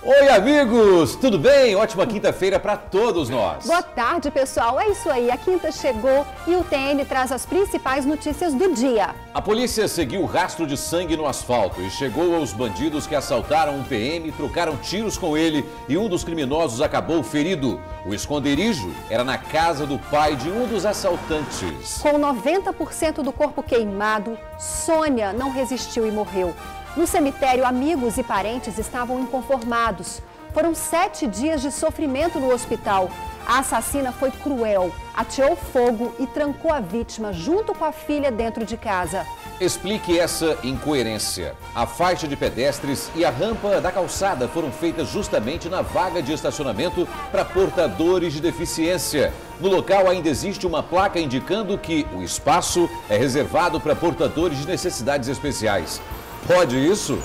Oi, amigos! Tudo bem? Ótima quinta-feira para todos nós. Boa tarde, pessoal. É isso aí, a quinta chegou e o TN traz as principais notícias do dia. A polícia seguiu o rastro de sangue no asfalto e chegou aos bandidos que assaltaram um PM, trocaram tiros com ele e um dos criminosos acabou ferido. O esconderijo era na casa do pai de um dos assaltantes. Com 90% do corpo queimado, Sônia não resistiu e morreu. No cemitério, amigos e parentes estavam inconformados. Foram 7 dias de sofrimento no hospital. A assassina foi cruel, ateou fogo e trancou a vítima junto com a filha dentro de casa. Explique essa incoerência. A faixa de pedestres e a rampa da calçada foram feitas justamente na vaga de estacionamento para portadores de deficiência. No local ainda existe uma placa indicando que o espaço é reservado para portadores de necessidades especiais. Pode isso?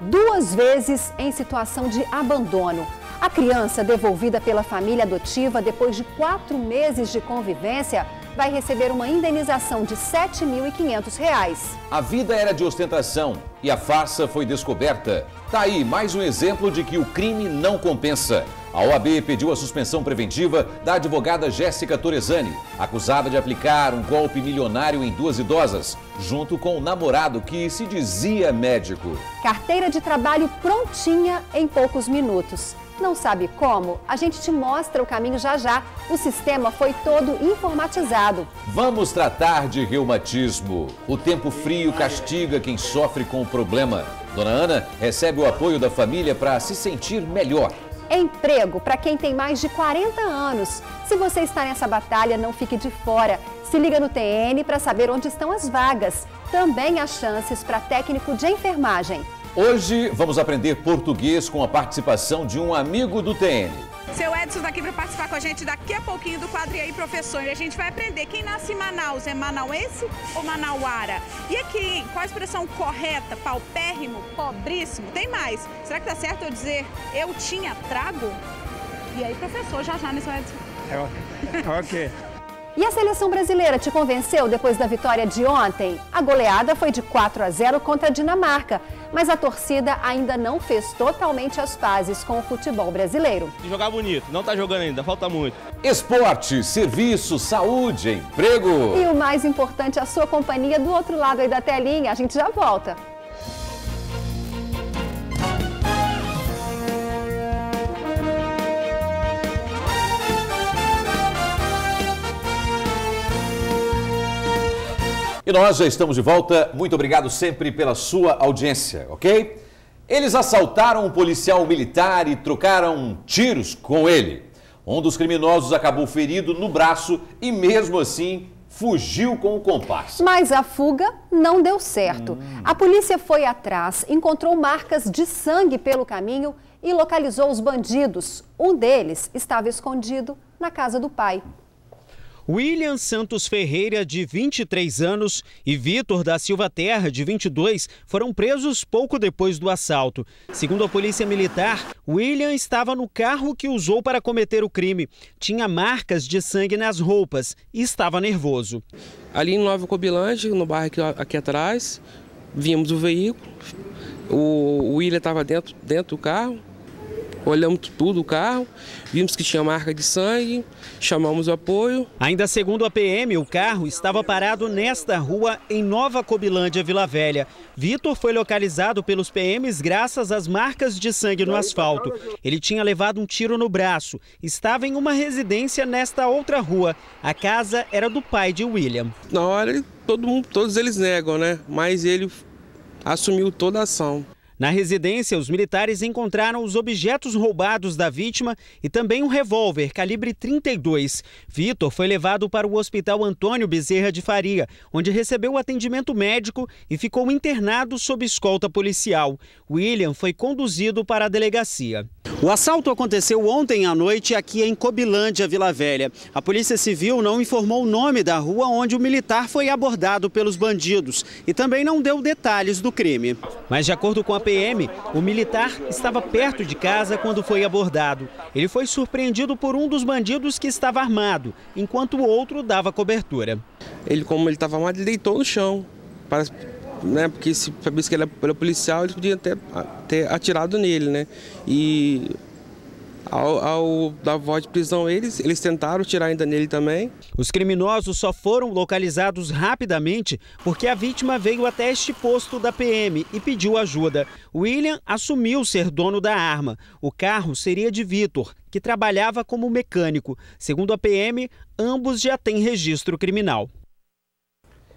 2 vezes em situação de abandono. A criança, devolvida pela família adotiva depois de 4 meses de convivência, vai receber uma indenização de R$ 7.500. A vida era de ostentação e a farsa foi descoberta. Tá aí mais um exemplo de que o crime não compensa. A OAB pediu a suspensão preventiva da advogada Jéssica Torresani, acusada de aplicar um golpe milionário em 2 idosas, junto com o namorado que se dizia médico. Carteira de trabalho prontinha em poucos minutos. Não sabe como? A gente te mostra o caminho já já. O sistema foi todo informatizado. Vamos tratar de reumatismo. O tempo frio castiga quem sofre com o problema. Dona Ana recebe o apoio da família para se sentir melhor. Emprego para quem tem mais de 40 anos. Se você está nessa batalha, não fique de fora. Se liga no TN para saber onde estão as vagas. Também há chances para técnico de enfermagem. Hoje vamos aprender português com a participação de um amigo do TN. Seu Edson está aqui para participar com a gente daqui a pouquinho do quadro E aí, professor? E a gente vai aprender quem nasce em Manaus, é manauense ou manauara? E aqui, qual a expressão correta? Paupérrimo, pobríssimo? Tem mais. Será que tá certo eu dizer eu tinha trago? E aí, professor, já né, seu Edson? Ok. E a seleção brasileira te convenceu depois da vitória de ontem? A goleada foi de 4-0 contra a Dinamarca, mas a torcida ainda não fez totalmente as pazes com o futebol brasileiro. Jogar bonito, não tá jogando ainda, falta muito. Esporte, serviço, saúde, emprego. E o mais importante, a sua companhia do outro lado aí da telinha. A gente já volta. E nós já estamos de volta. Muito obrigado sempre pela sua audiência, ok? Eles assaltaram um policial militar e trocaram tiros com ele. Um dos criminosos acabou ferido no braço e mesmo assim fugiu com o comparsa. Mas a fuga não deu certo. A polícia foi atrás, encontrou marcas de sangue pelo caminho e localizou os bandidos. Um deles estava escondido na casa do pai. William Santos Ferreira, de 23 anos, e Vitor da Silva Terra, de 22, foram presos pouco depois do assalto. Segundo a Polícia Militar, William estava no carro que usou para cometer o crime. Tinha marcas de sangue nas roupas e estava nervoso. Ali em Nova Cobilândia, no bairro aqui atrás, vimos o veículo. O William estava dentro do carro. Olhamos tudo o carro, vimos que tinha marca de sangue, chamamos o apoio. Ainda segundo a PM, o carro estava parado nesta rua em Nova Cobilândia, Vila Velha. Vitor foi localizado pelos PMs graças às marcas de sangue no asfalto. Ele tinha levado um tiro no braço, estava em uma residência nesta outra rua. A casa era do pai de William. Na hora, todos eles negam, né? Mas ele assumiu toda a ação. Na residência, os militares encontraram os objetos roubados da vítima e também um revólver calibre 32. Vitor foi levado para o Hospital Antônio Bezerra de Faria, onde recebeu atendimento médico e ficou internado sob escolta policial. William foi conduzido para a delegacia. O assalto aconteceu ontem à noite aqui em Cobilândia, Vila Velha. A Polícia Civil não informou o nome da rua onde o militar foi abordado pelos bandidos e também não deu detalhes do crime. Mas de acordo com a PM, o militar estava perto de casa quando foi abordado. Ele foi surpreendido por um dos bandidos que estava armado, enquanto o outro dava cobertura. Como ele estava armado, ele deitou no chão né? Porque se sabia que ele era policial, eles podiam ter atirado nele, né? E ao dar voz de prisão eles tentaram tirar ainda nele também. Os criminosos só foram localizados rapidamente porque a vítima veio até este posto da PM e pediu ajuda. William assumiu ser dono da arma. O carro seria de Vitor, que trabalhava como mecânico. Segundo a PM, ambos já têm registro criminal.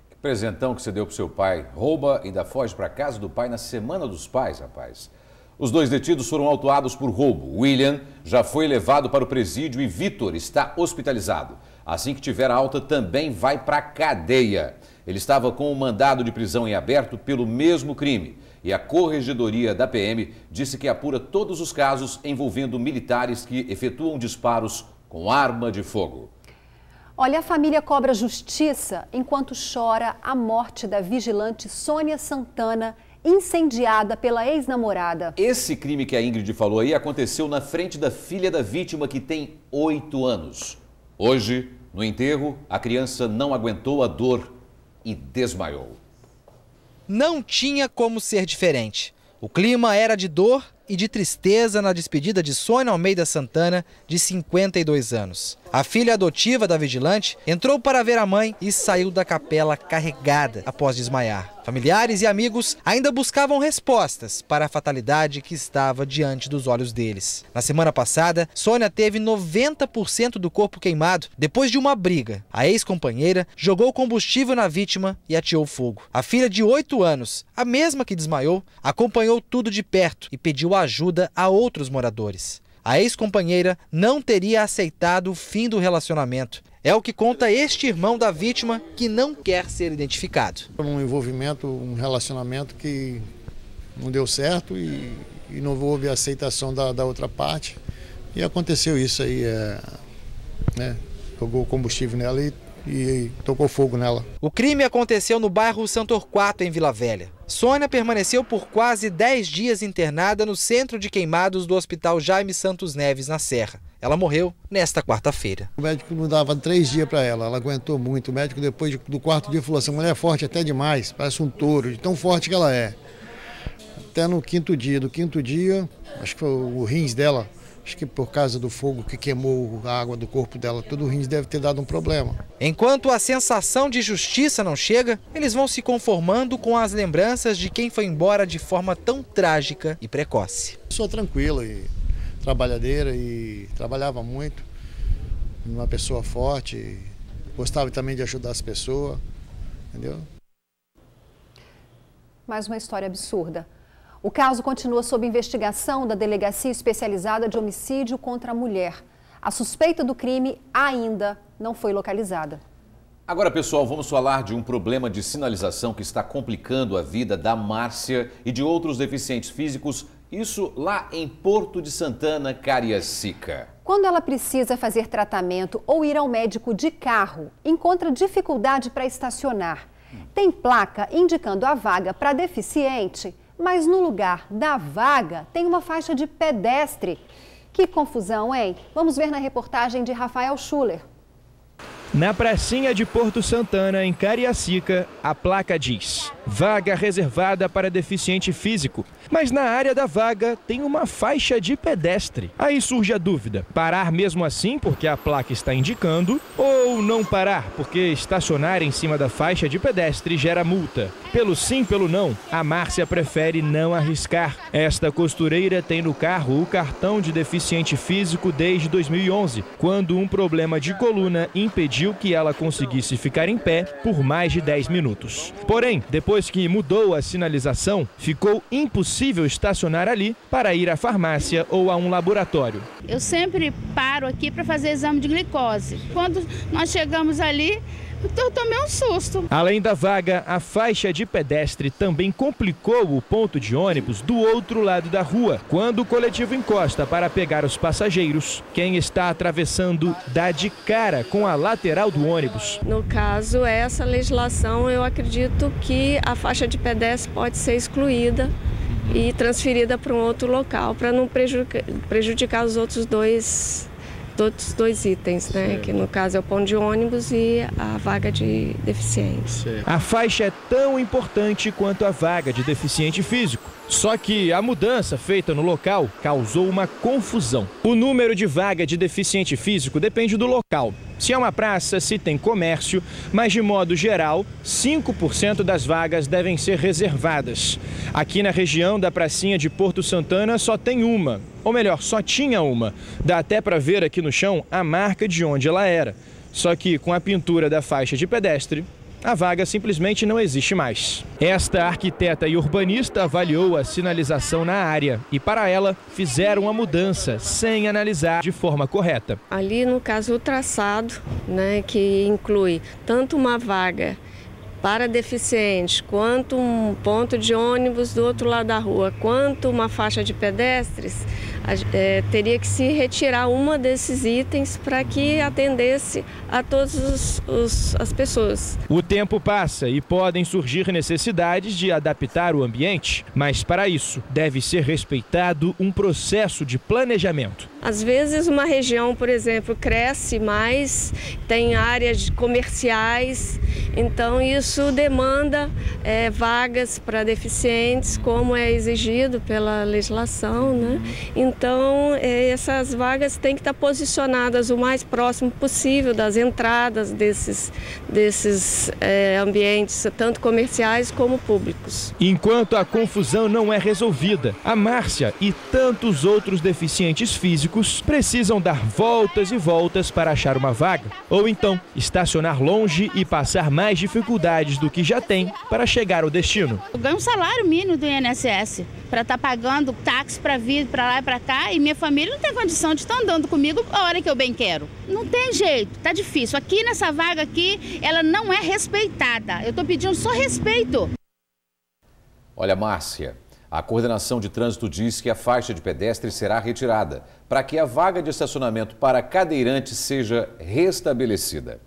Que presentão que você deu pro seu pai. Rouba e ainda foge para casa do pai na Semana dos Pais, rapaz. Os 2 detidos foram autuados por roubo. William já foi levado para o presídio e Vitor está hospitalizado. Assim que tiver alta, também vai para a cadeia. Ele estava com um mandado de prisão em aberto pelo mesmo crime. E a Corregedoria da PM disse que apura todos os casos envolvendo militares que efetuam disparos com arma de fogo. Olha, a família cobra justiça enquanto chora a morte da vigilante Sônia Santana, incendiada pela ex-namorada. Esse crime que a Ingrid falou aí aconteceu na frente da filha da vítima, que tem 8 anos. Hoje, no enterro, a criança não aguentou a dor e desmaiou. Não tinha como ser diferente. O clima era de dor e de tristeza na despedida de Sônia Almeida Santana, de 52 anos. A filha adotiva da vigilante entrou para ver a mãe e saiu da capela carregada após desmaiar. Familiares e amigos ainda buscavam respostas para a fatalidade que estava diante dos olhos deles. Na semana passada, Sônia teve 90% do corpo queimado depois de uma briga. A ex-companheira jogou combustível na vítima e ateou fogo. A filha de 8 anos, a mesma que desmaiou, acompanhou tudo de perto e pediu ajuda a outros moradores. A ex-companheira não teria aceitado o fim do relacionamento. É o que conta este irmão da vítima, que não quer ser identificado. Um envolvimento, um relacionamento que não deu certo e não houve aceitação da outra parte. E aconteceu isso aí, né? Jogou combustível nela e tocou fogo nela. O crime aconteceu no bairro Santo Torquato, em Vila Velha. Sônia permaneceu por quase 10 dias internada no centro de queimados do Hospital Jaime Santos Neves, na Serra. Ela morreu nesta quarta-feira. O médico não dava 3 dias para ela aguentou muito. O médico, depois do 4º dia, falou assim: mulher é forte até demais, parece um touro, de tão forte que ela é. Até no 5º dia, acho que foi o rins dela, acho que por causa do fogo que queimou a água do corpo dela, todo o rins deve ter dado um problema. Enquanto a sensação de justiça não chega, eles vão se conformando com as lembranças de quem foi embora de forma tão trágica e precoce. Sou tranquila e trabalhadeira e trabalhava muito, uma pessoa forte, gostava também de ajudar as pessoas, entendeu? Mais uma história absurda. O caso continua sob investigação da Delegacia Especializada de Homicídio contra a Mulher. A suspeita do crime ainda não foi localizada. Agora, pessoal, vamos falar de um problema de sinalização que está complicando a vida da Márcia e de outros deficientes físicos, isso lá em Porto de Santana, Cariacica. Quando ela precisa fazer tratamento ou ir ao médico de carro, encontra dificuldade para estacionar. Tem placa indicando a vaga para deficiente, mas no lugar da vaga tem uma faixa de pedestre. Que confusão, hein? Vamos ver na reportagem de Rafael Schuller. Na pracinha de Porto Santana, em Cariacica, a placa diz: vaga reservada para deficiente físico. Mas na área da vaga tem uma faixa de pedestre. Aí surge a dúvida: parar mesmo assim porque a placa está indicando, ou não parar porque estacionar em cima da faixa de pedestre gera multa? Pelo sim, pelo não, a Márcia prefere não arriscar. Esta costureira tem no carro o cartão de deficiente físico desde 2011, quando um problema de coluna impediu que ela conseguisse ficar em pé por mais de 10 minutos. Porém, depois que mudou a sinalização, ficou impossível estacionar ali para ir à farmácia ou a um laboratório. Eu sempre paro aqui para fazer exame de glicose. Quando nós chegamos ali, eu tomei um susto. Além da vaga, a faixa de pedestre também complicou o ponto de ônibus do outro lado da rua. Quando o coletivo encosta para pegar os passageiros, quem está atravessando dá de cara com a lateral do ônibus. No caso, essa legislação, eu acredito que a faixa de pedestre pode ser excluída e transferida para um outro local, para não prejudicar os outros dois outros 2 itens, né? Que no caso é o ponto de ônibus e a vaga de deficiente. A faixa é tão importante quanto a vaga de deficiente físico. Só que a mudança feita no local causou uma confusão. O número de vaga de deficiente físico depende do local. Se é uma praça, se tem comércio, mas de modo geral, 5% das vagas devem ser reservadas. Aqui na região da pracinha de Porto Santana só tem uma, ou melhor, só tinha uma. Dá até para ver aqui no chão a marca de onde ela era. Só que com a pintura da faixa de pedestre, a vaga simplesmente não existe mais. Esta arquiteta e urbanista avaliou a sinalização na área e, para ela, fizeram a mudança sem analisar de forma correta. Ali, no caso, o traçado, né, que inclui tanto uma vaga para deficiente, quanto um ponto de ônibus do outro lado da rua, quanto uma faixa de pedestres, teria que se retirar uma desses itens para que atendesse a todas as pessoas. O tempo passa e podem surgir necessidades de adaptar o ambiente, mas para isso deve ser respeitado um processo de planejamento. Às vezes uma região, por exemplo, cresce mais, tem áreas comerciais, então isso demanda vagas para deficientes, como é exigido pela legislação, né? Então, essas vagas têm que estar posicionadas o mais próximo possível das entradas desses ambientes, tanto comerciais como públicos. Enquanto a confusão não é resolvida, a Márcia e tantos outros deficientes físicos precisam dar voltas e voltas para achar uma vaga, ou então estacionar longe e passar mais dificuldades do que já tem para chegar ao destino. Eu ganho um salário mínimo do INSS para estar pagando táxi para vir para lá e para cá, e minha família não tem condição de estar andando comigo a hora que eu bem quero. Não tem jeito, tá difícil. Aqui nessa vaga aqui, ela não é respeitada. Eu estou pedindo só respeito. Olha, Márcia, a coordenação de trânsito diz que a faixa de pedestre será retirada para que a vaga de estacionamento para cadeirantes seja restabelecida.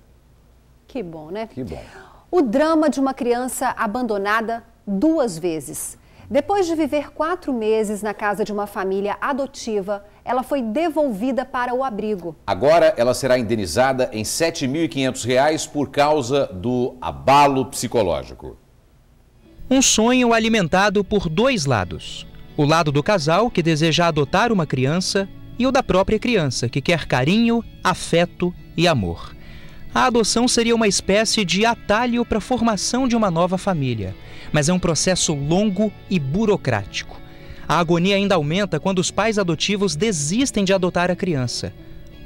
Que bom, né? Que bom. O drama de uma criança abandonada 2 vezes. Depois de viver 4 meses na casa de uma família adotiva, ela foi devolvida para o abrigo. Agora ela será indenizada em R$ 7.500 por causa do abalo psicológico. Um sonho alimentado por 2 lados. O lado do casal, que deseja adotar uma criança, e o da própria criança, que quer carinho, afeto e amor. A adoção seria uma espécie de atalho para a formação de uma nova família, mas é um processo longo e burocrático. A agonia ainda aumenta quando os pais adotivos desistem de adotar a criança.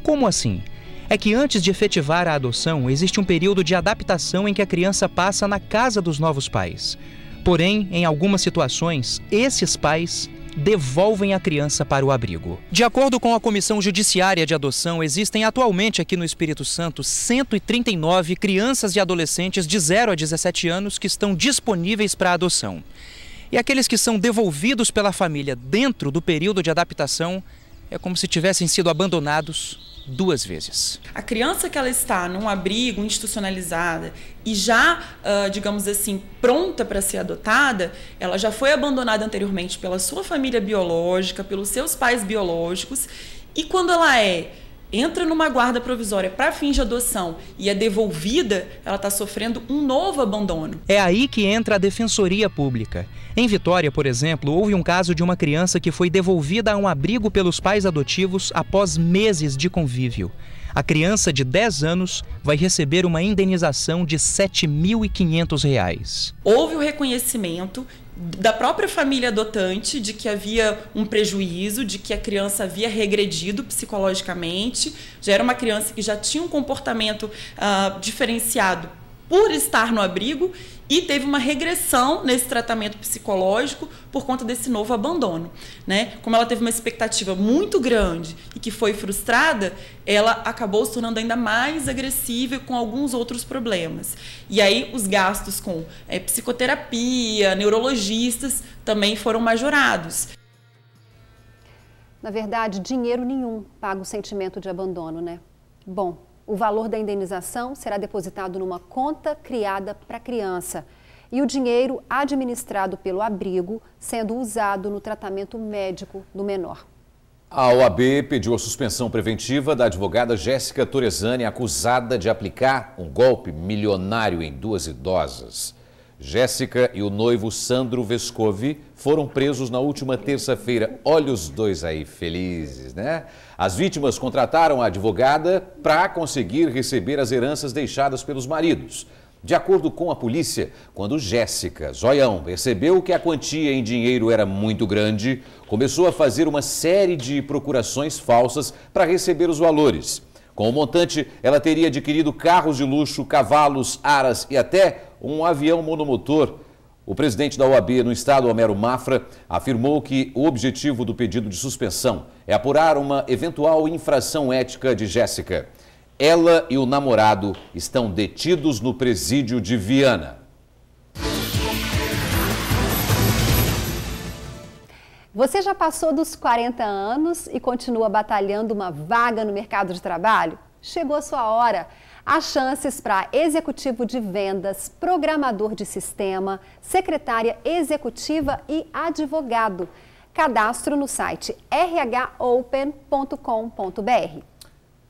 Como assim? É que antes de efetivar a adoção, existe um período de adaptação em que a criança passa na casa dos novos pais. Porém, em algumas situações, esses pais devolvem a criança para o abrigo. De acordo com a Comissão Judiciária de Adoção, existem atualmente aqui no Espírito Santo 139 crianças e adolescentes de 0 a 17 anos que estão disponíveis para adoção. E aqueles que são devolvidos pela família dentro do período de adaptação é como se tivessem sido abandonados 2 vezes. A criança que ela está num abrigo institucionalizada e já, digamos assim, pronta para ser adotada, ela já foi abandonada anteriormente pela sua família biológica, pelos seus pais biológicos, e quando ela entra numa guarda provisória para fins de adoção e é devolvida, ela está sofrendo um novo abandono. É aí que entra a Defensoria Pública. Em Vitória, por exemplo, houve um caso de uma criança que foi devolvida a um abrigo pelos pais adotivos após meses de convívio. A criança de 10 anos vai receber uma indenização de R$ 7.500. Houve o reconhecimento da própria família adotante de que havia um prejuízo, de que a criança havia regredido psicologicamente, já era uma criança que já tinha um comportamento diferenciado por estar no abrigo e teve uma regressão nesse tratamento psicológico por conta desse novo abandono, né? Como ela teve uma expectativa muito grande e que foi frustrada, ela acabou se tornando ainda mais agressiva com alguns outros problemas. E aí os gastos com psicoterapia, neurologistas também foram majorados. Na verdade, dinheiro nenhum paga o sentimento de abandono, né? Bom, o valor da indenização será depositado numa conta criada para a criança e o dinheiro administrado pelo abrigo sendo usado no tratamento médico do menor. A OAB pediu a suspensão preventiva da advogada Jéssica Torresani, acusada de aplicar um golpe milionário em 2 idosas. Jéssica e o noivo Sandro Vescovi foram presos na última terça-feira. Olha os dois aí felizes, né? As vítimas contrataram a advogada para conseguir receber as heranças deixadas pelos maridos. De acordo com a polícia, quando Jéssica Zoião percebeu que a quantia em dinheiro era muito grande, começou a fazer uma série de procurações falsas para receber os valores. Com o montante, ela teria adquirido carros de luxo, cavalos, aras e até um avião monomotor. O presidente da OAB no estado, Homero Mafra, afirmou que o objetivo do pedido de suspensão é apurar uma eventual infração ética de Jéssica. Ela e o namorado estão detidos no presídio de Viana. Você já passou dos 40 anos e continua batalhando uma vaga no mercado de trabalho? Chegou a sua hora. Há chances para executivo de vendas, programador de sistema, secretária executiva e advogado. Cadastro no site rhopen.com.br.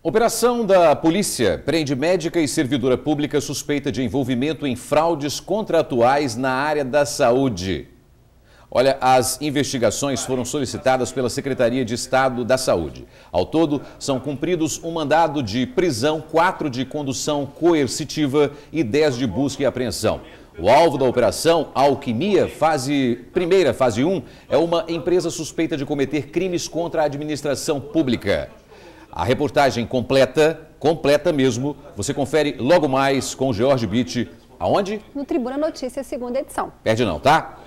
Operação da polícia prende médica e servidora pública suspeita de envolvimento em fraudes contratuais na área da saúde. Olha, as investigações foram solicitadas pela Secretaria de Estado da Saúde. Ao todo, são cumpridos um mandado de prisão, 4 de condução coercitiva e 10 de busca e apreensão. O alvo da operação, Alquimia, fase 1, é uma empresa suspeita de cometer crimes contra a administração pública. A reportagem completa mesmo, você confere logo mais com o George Bitt. Aonde? No Tribuna Notícias, 2ª edição. Perde não, tá?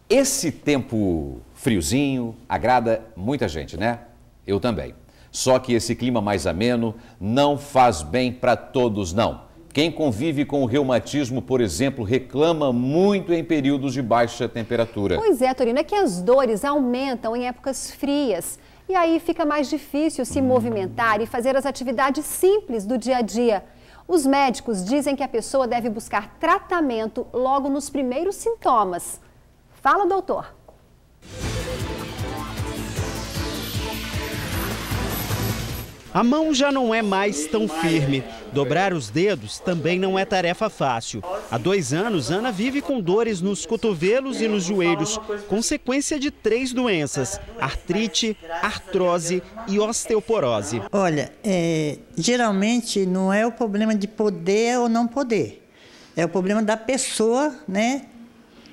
Esse tempo friozinho agrada muita gente, né? Eu também. Só que esse clima mais ameno não faz bem para todos, não. Quem convive com o reumatismo, por exemplo, reclama muito em períodos de baixa temperatura. Pois é, Torino, é que as dores aumentam em épocas frias. E aí fica mais difícil se movimentar e fazer as atividades simples do dia a dia. Os médicos dizem que a pessoa deve buscar tratamento logo nos primeiros sintomas. Fala, doutor. A mão já não é mais tão firme. Dobrar os dedos também não é tarefa fácil. Há 2 anos, Ana vive com dores nos cotovelos e nos joelhos, consequência de 3 doenças: artrite, artrose e osteoporose. Olha, geralmente não é o problema de poder ou não poder. É o problema da pessoa, né?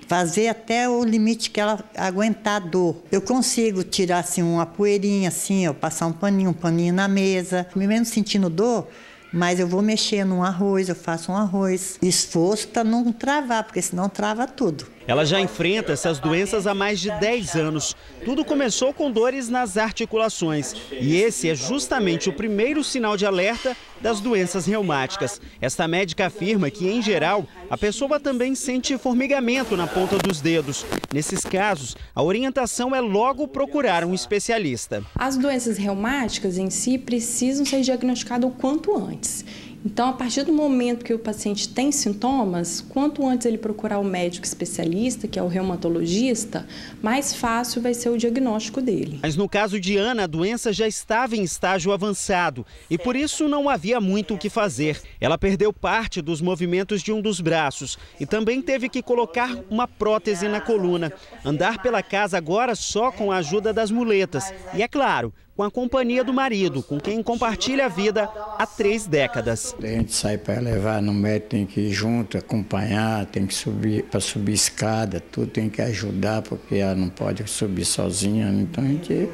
Fazer até o limite que ela aguentar a dor. Eu consigo tirar assim uma poeirinha assim, ó, passar um paninho na mesa, mesmo sentindo dor, mas eu vou mexer num arroz, eu faço um arroz. Esforço para não travar, porque senão trava tudo. Ela já enfrenta essas doenças há mais de 10 anos. Tudo começou com dores nas articulações. E esse é justamente o primeiro sinal de alerta das doenças reumáticas. Esta médica afirma que, em geral, a pessoa também sente formigamento na ponta dos dedos. Nesses casos, a orientação é logo procurar um especialista. As doenças reumáticas em si precisam ser diagnosticadas o quanto antes. Então, a partir do momento que o paciente tem sintomas, quanto antes ele procurar o médico especialista, que é o reumatologista, mais fácil vai ser o diagnóstico dele. Mas no caso de Ana, a doença já estava em estágio avançado e por isso não havia muito o que fazer. Ela perdeu parte dos movimentos de um dos braços e também teve que colocar uma prótese na coluna. Andar pela casa agora só com a ajuda das muletas e, é claro, com a companhia do marido, com quem compartilha a vida há 3 décadas. A gente sai para levar no médico, tem que ir junto, acompanhar, tem que subir, para subir escada, tudo tem que ajudar, porque ela não pode subir sozinha, então a gente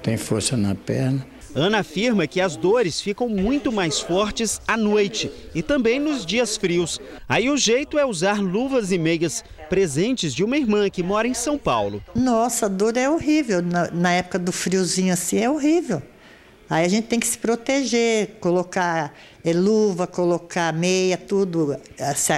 tem força na perna. Ana afirma que as dores ficam muito mais fortes à noite e também nos dias frios. Aí o jeito é usar luvas e meias, presentes de uma irmã que mora em São Paulo. Nossa, a dor é horrível. Na época do friozinho assim é horrível. Aí a gente tem que se proteger, colocar luva, colocar meia, tudo,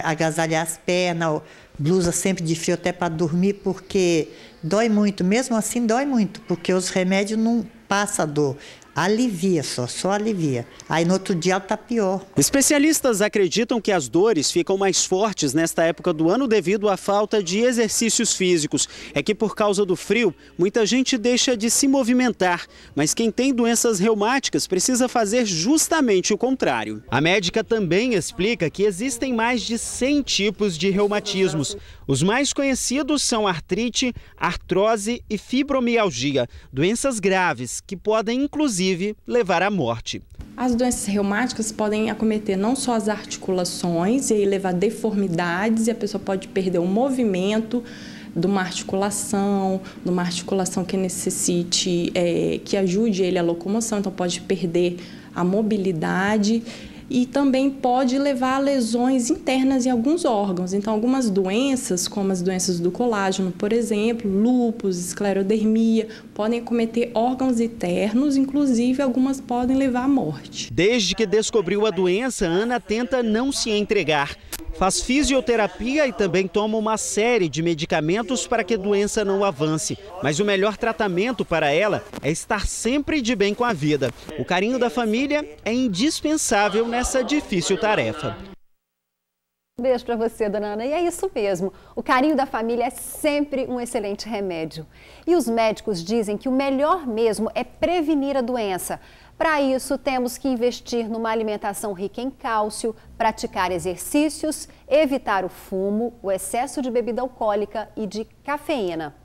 agasalhar as pernas, blusa sempre de frio até para dormir, porque dói muito. Mesmo assim dói muito, porque os remédios não passam a dor. alivia só alivia. Aí no outro dia ela está pior. Especialistas acreditam que as dores ficam mais fortes nesta época do ano devido à falta de exercícios físicos. É que por causa do frio, muita gente deixa de se movimentar, mas quem tem doenças reumáticas precisa fazer justamente o contrário. A médica também explica que existem mais de 100 tipos de reumatismos. Os mais conhecidos são artrite, artrose e fibromialgia, doenças graves que podem inclusive levar à morte. As doenças reumáticas podem acometer não só as articulações e aí levar a deformidades, e a pessoa pode perder o movimento de uma articulação que necessite, que ajude ele a locomoção, então pode perder a mobilidade. E também pode levar a lesões internas em alguns órgãos. Então, algumas doenças, como as doenças do colágeno, por exemplo, lúpus, esclerodermia, podem acometer órgãos internos, inclusive algumas podem levar à morte. Desde que descobriu a doença, Ana tenta não se entregar. Faz fisioterapia e também toma uma série de medicamentos para que a doença não avance. Mas o melhor tratamento para ela é estar sempre de bem com a vida. O carinho da família é indispensável nessa difícil tarefa. Um beijo para você, dona Ana. E é isso mesmo. O carinho da família é sempre um excelente remédio. E os médicos dizem que o melhor mesmo é prevenir a doença. Para isso, temos que investir numa alimentação rica em cálcio, praticar exercícios, evitar o fumo, o excesso de bebida alcoólica e de cafeína.